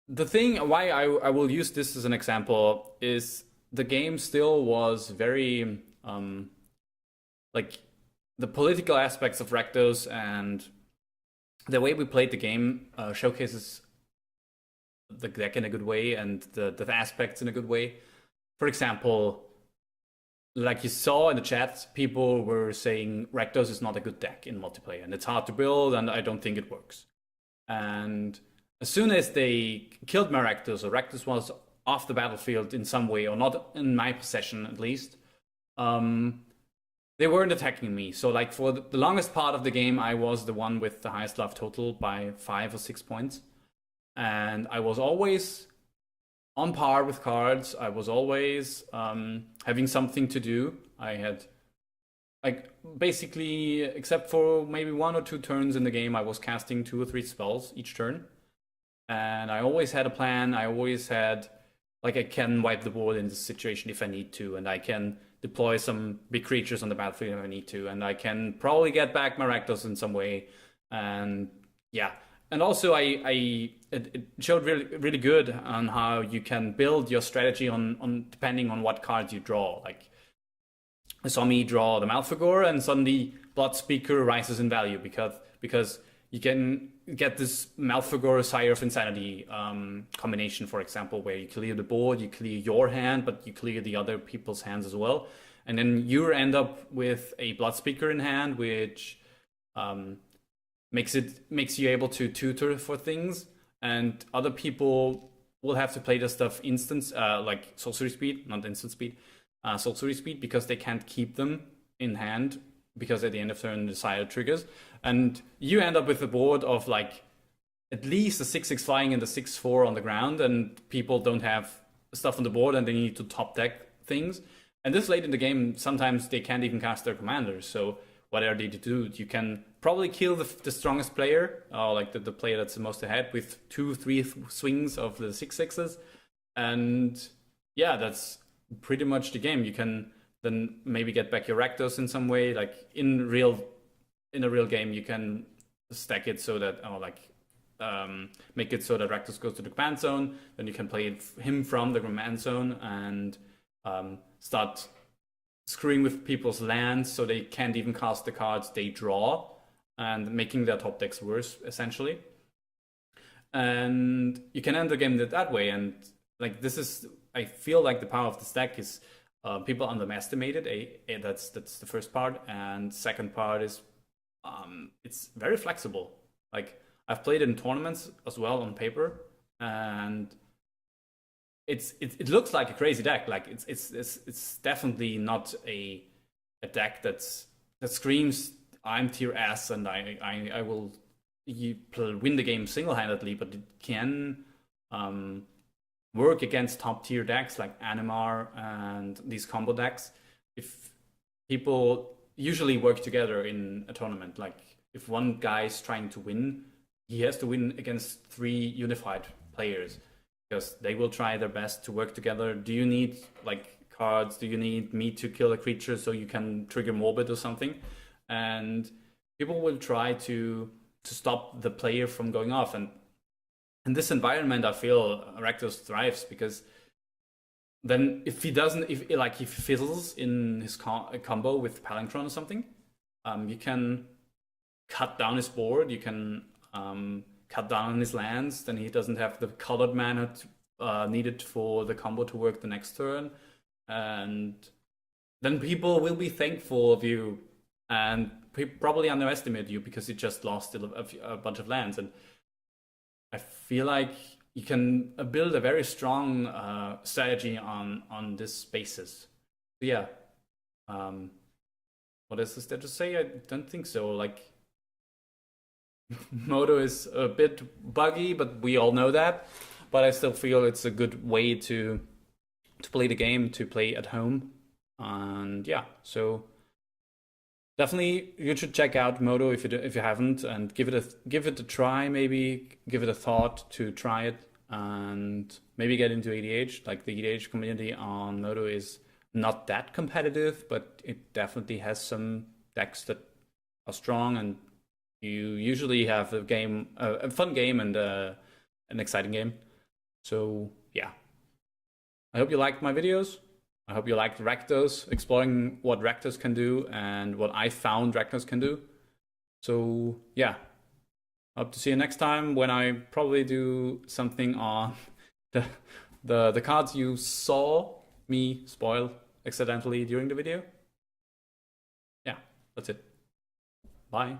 The thing why I will use this as an example is the game still was very like the political aspects of Rakdos and the way we played the game showcases the deck in a good way and the aspects in a good way. For example, like you saw in the chat, people were saying Rakdos is not a good deck in multiplayer and it's hard to build and I don't think it works. And as soon as they killed my Rakdos, or Rakdos was off the battlefield in some way, or not in my possession at least, they weren't attacking me. So like for the longest part of the game, I was the one with the highest love total by 5 or 6 points. And I was always on par with cards. I was always having something to do. I had, like, basically, except for maybe 1 or 2 turns in the game, I was casting 2 or 3 spells each turn. And I always had a plan. I always had like I can wipe the board in this situation if I need to, and I can deploy some big creatures on the battlefield if I need to, and I can probably get back my Rakdos in some way, and yeah. And also, it showed really good on how you can build your strategy on depending on what cards you draw. Like I saw me draw the Malfagor, and suddenly Blood Speaker rises in value because you can get this Malfagor Sire of Insanity combination, for example, where you clear the board, you clear your hand, but you clear the other people's hands as well, and then you end up with a Blood Speaker in hand, which makes you able to tutor for things, and other people will have to play the stuff like sorcery speed, not instant speed, sorcery speed, because they can't keep them in hand, because at the end of turn the Sire triggers, and you end up with a board of like at least a 6/6 flying and a 6/4 on the ground, and people don't have stuff on the board and they need to top deck things. And this late in the game, sometimes they can't even cast their commanders, so what are they to do? You can probably kill the strongest player, or like the player that's the most ahead, with 2-3 swings of the 6/6s. And yeah, that's pretty much the game. You can then maybe get back your Rakdos in some way. Like in a real game, you can stack it so that, make it so that Rakdos goes to the command zone. Then you can play him from the command zone and start screwing with people's lands so they can't even cast the cards they draw, and making their top decks worse, essentially. And you can end the game that way. And like I feel like the power of this deck is people underestimate it. That's the first part. And second part is it's very flexible. Like I've played it in tournaments as well on paper, and it looks like a crazy deck. Like it's definitely not a deck that screams I'm tier S and I will win the game single-handedly, but it can work against top tier decks like Animar and these combo decks. If people usually work together in a tournament, like if one guy is trying to win, he has to win against 3 unified players, because they will try their best to work together. Do you need like cards? Do you need me to kill a creature so you can trigger Morbid or something? And people will try to stop the player from going off. And in this environment, I feel Rakdos thrives, because then if he fizzles in his combo with Palindrome or something, you can cut down his board. You can cut down on his lands, then he doesn't have the colored mana needed for the combo to work the next turn, and then people will be thankful of you and probably underestimate you because you just lost a bunch of lands. And I feel like you can build a very strong strategy on this basis. So yeah, what is there to say? I don't think so. Like, Moto is a bit buggy, but we all know that. But I still feel it's a good way to play the game, to play at home. And yeah, so definitely you should check out Moto if you haven't, and give it a try. Maybe give it a thought to try it, and maybe get into EDH. Like the EDH community on Moto is not that competitive, but it definitely has some decks that are strong, and you usually have a fun game and an exciting game. So yeah, I hope you liked my videos. I hope you liked Rakdos, exploring what Rakdos can do and what I found Rakdos can do. So yeah, hope to see you next time, when I probably do something on the cards you saw me spoil accidentally during the video. Yeah, that's it. Bye.